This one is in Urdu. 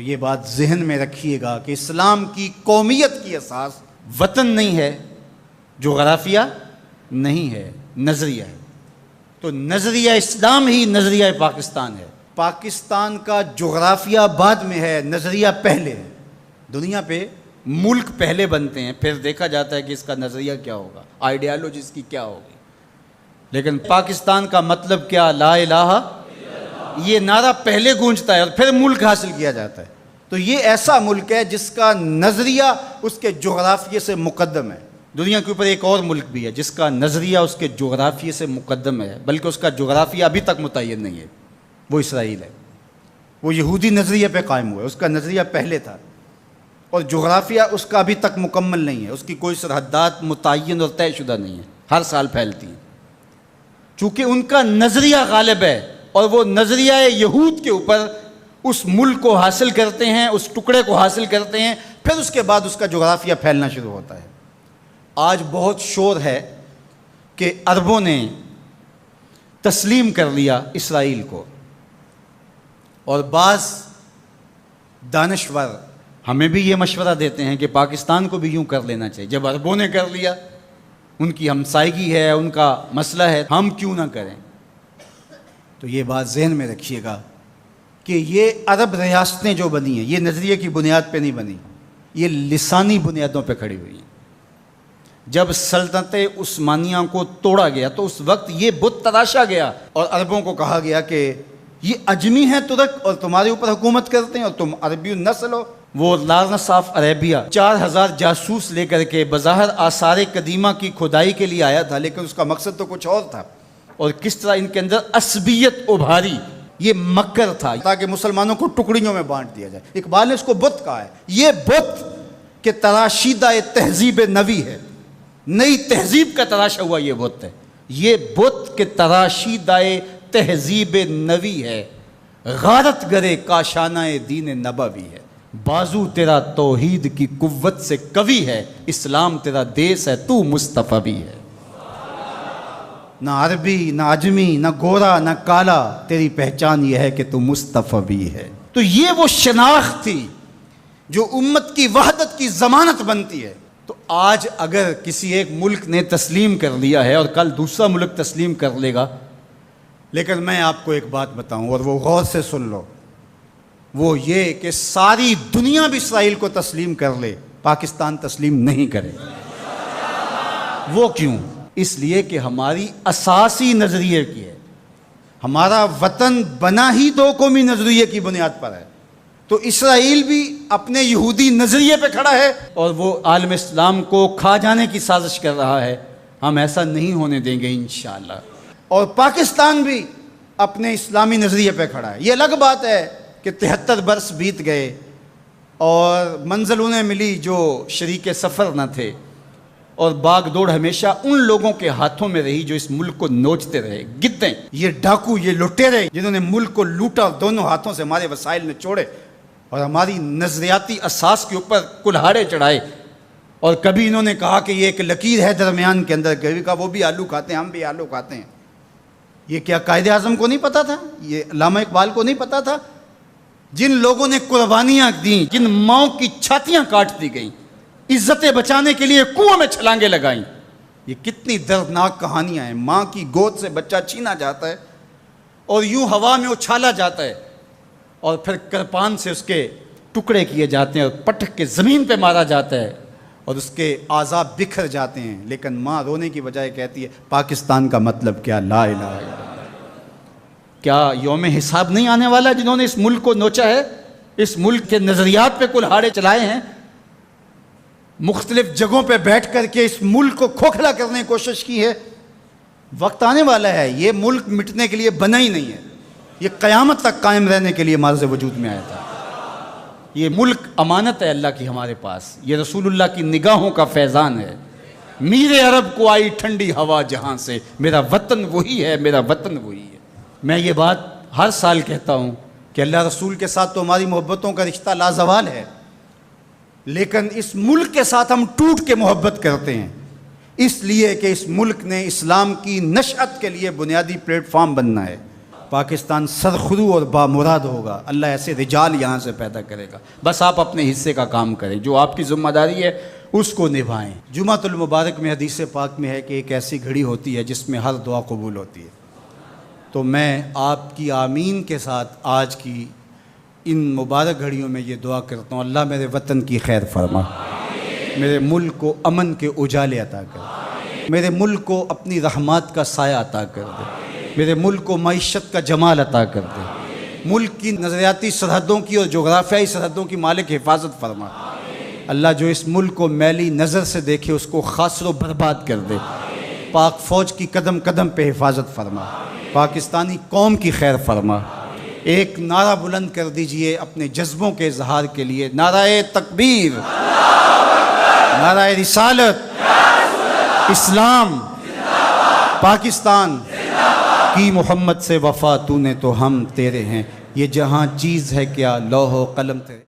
یہ بات ذہن میں رکھیے گا کہ اسلام کی قومیت کی اساس وطن نہیں ہے، جغرافیہ نہیں ہے، نظریہ ہے۔ تو نظریہ اسلام ہی نظریہ پاکستان ہے۔ پاکستان کا جغرافیہ بعد میں ہے، نظریہ پہلے ہے۔ دنیا پہ ملک پہلے بنتے ہیں، پھر دیکھا جاتا ہے کہ اس کا نظریہ کیا ہوگا، آئیڈیالوجی اس کی کیا ہوگی۔ لیکن پاکستان کا مطلب کیا؟ لا الہ، یہ نعرہ پہلے گونجتا ہے اور پھر ملک حاصل کیا جاتا ہے۔ تو یہ ایسا ملک ہے جس کا نظریہ اس کے جغرافیے سے مقدم ہے۔ دنیا کے اوپر ایک اور ملک بھی ہے جس کا نظریہ اس کے جغرافیے سے مقدم ہے، بلکہ اس کا جغرافیہ ابھی تک متعین نہیں ہے، وہ اسرائیل ہے۔ وہ یہودی نظریے پہ قائم ہوا ہے، اس کا نظریہ پہلے تھا اور جغرافیہ اس کا ابھی تک مکمل نہیں ہے، اس کی کوئی سرحدات متعین اور طے شدہ نہیں ہے، ہر سال پھیلتی ہیں۔ چونکہ ان کا نظریہ غالب ہے اور وہ نظریہ یہود کے اوپر اس ملک کو حاصل کرتے ہیں، اس ٹکڑے کو حاصل کرتے ہیں، پھر اس کے بعد اس کا جغرافیہ پھیلنا شروع ہوتا ہے۔ آج بہت شور ہے کہ عربوں نے تسلیم کر لیا اسرائیل کو، اور بعض دانشور ہمیں بھی یہ مشورہ دیتے ہیں کہ پاکستان کو بھی یوں کر لینا چاہیے۔ جب عربوں نے کر لیا، ان کی ہمسائیگی ہے، ان کا مسئلہ ہے، ہم کیوں نہ کریں؟ تو یہ بات ذہن میں رکھیے گا کہ یہ عرب ریاستیں جو بنی ہیں، یہ نظریے کی بنیاد پہ نہیں بنی، یہ لسانی بنیادوں پہ کھڑی ہوئی ہیں۔ جب سلطنت عثمانیہ کو توڑا گیا تو اس وقت یہ بت تراشا گیا اور عربوں کو کہا گیا کہ یہ اجمی ہیں ترک اور تمہارے اوپر حکومت کرتے ہیں اور تم عربی النسل ہو۔ وہ لارنس آف عربیہ 4000 جاسوس لے کر کے بظاہر آثار قدیمہ کی کھدائی کے لیے آیا تھا، لیکن اس کا مقصد تو کچھ اور تھا، اور کس طرح ان کے اندر عصبیت ابھاری، یہ مکر تھا تاکہ مسلمانوں کو ٹکڑیوں میں بانٹ دیا جائے۔ اقبال نے اس کو بت کہا ہے۔ یہ بت کہ تراشیدہ تہذیب نوی ہے، نئی تہذیب کا تراشا ہوا یہ بت ہے۔ یہ بت کہ تراشیدہ تہذیب نوی ہے، غارت گرے کاشانہ دین نبوی ہے۔ بازو تیرا توحید کی قوت سے قوی ہے، اسلام تیرا دیس ہے، تو مصطفی بھی ہے۔ نہ عربی، نہ اجمی، نہ گورا، نہ کالا، تیری پہچان یہ ہے کہ تو مصطفی بھی ہے۔ تو یہ وہ شناخت تھی جو امت کی وحدت کی ضمانت بنتی ہے۔ تو آج اگر کسی ایک ملک نے تسلیم کر لیا ہے اور کل دوسرا ملک تسلیم کر لے گا، لیکن میں آپ کو ایک بات بتاؤں اور وہ غور سے سن لو، وہ یہ کہ ساری دنیا بھی اسرائیل کو تسلیم کر لے، پاکستان تسلیم نہیں کرے۔ وہ کیوں؟ اس لیے کہ ہماری اساسی نظریے کی ہے، ہمارا وطن بنا ہی دو قومی نظریے کی بنیاد پر ہے۔ تو اسرائیل بھی اپنے یہودی نظریے پہ کھڑا ہے اور وہ عالم اسلام کو کھا جانے کی سازش کر رہا ہے۔ ہم ایسا نہیں ہونے دیں گے انشاءاللہ۔ اور پاکستان بھی اپنے اسلامی نظریے پہ کھڑا ہے۔ یہ الگ بات ہے کہ 73 برس بیت گئے اور منزل انہیں ملی جو شریک سفر نہ تھے، اور باغ دوڑ ہمیشہ ان لوگوں کے ہاتھوں میں رہی جو اس ملک کو نوچتے رہے۔ گدیں، یہ ڈاکو، یہ لٹیرے جنہوں نے ملک کو لوٹا، دونوں ہاتھوں سے ہمارے وسائل نے چھوڑے اور ہماری نظریاتی اساس کے اوپر کلہاڑے چڑھائے۔ اور کبھی انہوں نے کہا کہ یہ ایک لکیر ہے درمیان کے اندر، کبھی کہا وہ بھی آلو کھاتے ہیں، ہم بھی آلو کھاتے ہیں۔ یہ کیا قائد اعظم کو نہیں پتا تھا؟ یہ علامہ اقبال کو نہیں پتا تھا؟ جن لوگوں نے قربانیاں دیں، جن ماؤں کی چھاتیاں کاٹ دی گئیں، عزتیں بچانے کے لیے کنویں میں چھلانگیں لگائیں، یہ کتنی دردناک کہانیاں ہیں۔ ماں کی گود سے بچہ چھینا جاتا ہے اور یوں ہوا میں اچھالا جاتا ہے اور پھر کرپان سے اس کے ٹکڑے کیے جاتے ہیں اور پٹک کے زمین پہ مارا جاتا ہے اور اس کے اعضاء بکھر جاتے ہیں، لیکن ماں رونے کی بجائے کہتی ہے پاکستان کا مطلب کیا؟ لا الہ الا اللہ۔ کیا یوم حساب نہیں آنے والا؟ جنہوں نے اس ملک کو نوچا ہے، اس ملک کے نظریات پہ کلہاڑے چلائے ہیں، مختلف جگہوں پہ بیٹھ کر کے اس ملک کو کھوکھلا کرنے کی کوشش کی ہے، وقت آنے والا ہے۔ یہ ملک مٹنے کے لیے بنا ہی نہیں ہے، یہ قیامت تک قائم رہنے کے لیے مارز وجود میں آیا تھا۔ یہ ملک امانت ہے اللہ کی ہمارے پاس، یہ رسول اللہ کی نگاہوں کا فیضان ہے۔ میرے عرب کو آئی ٹھنڈی ہوا جہاں سے، میرا وطن وہی ہے، میرا وطن وہی ہے۔ میں یہ بات ہر سال کہتا ہوں کہ اللہ رسول کے ساتھ تو ہماری محبتوں کا رشتہ لازوال ہے، لیکن اس ملک کے ساتھ ہم ٹوٹ کے محبت کرتے ہیں، اس لیے کہ اس ملک نے اسلام کی نشأت کے لیے بنیادی پلیٹ فارم بننا ہے۔ پاکستان سرخرو اور بامراد ہوگا، اللہ ایسے رجال یہاں سے پیدا کرے گا۔ بس آپ اپنے حصے کا کام کریں، جو آپ کی ذمہ داری ہے اس کو نبھائیں۔ جمعۃ المبارک میں حدیث پاک میں ہے کہ ایک ایسی گھڑی ہوتی ہے جس میں ہر دعا قبول ہوتی ہے۔ تو میں آپ کی آمین کے ساتھ آج کی ان مبارک گھڑیوں میں یہ دعا کرتا ہوں، اللہ میرے وطن کی خیر فرما، میرے ملک کو امن کے اجالے عطا کر دے، میرے ملک کو اپنی رحمات کا سایہ عطا کر دے، میرے ملک کو معیشت کا جمال عطا کر دے، ملک کی نظریاتی سرحدوں کی اور جغرافیائی سرحدوں کی مالک حفاظت فرما۔ اللہ جو اس ملک کو میلی نظر سے دیکھے اس کو خاصر و برباد کر دے۔ پاک فوج کی قدم قدم پہ حفاظت فرما، پاکستانی قوم کی خیر فرما۔ ایک نعرہ بلند کر دیجئے اپنے جذبوں کے اظہار کے لیے، نعرہ تکبیر، نعرہ رسالت، اسلام، پاکستان کی محمد سے وفا تو نے تو ہم تیرے ہیں، یہ جہاں چیز ہے کیا لوح و قلم تیرے۔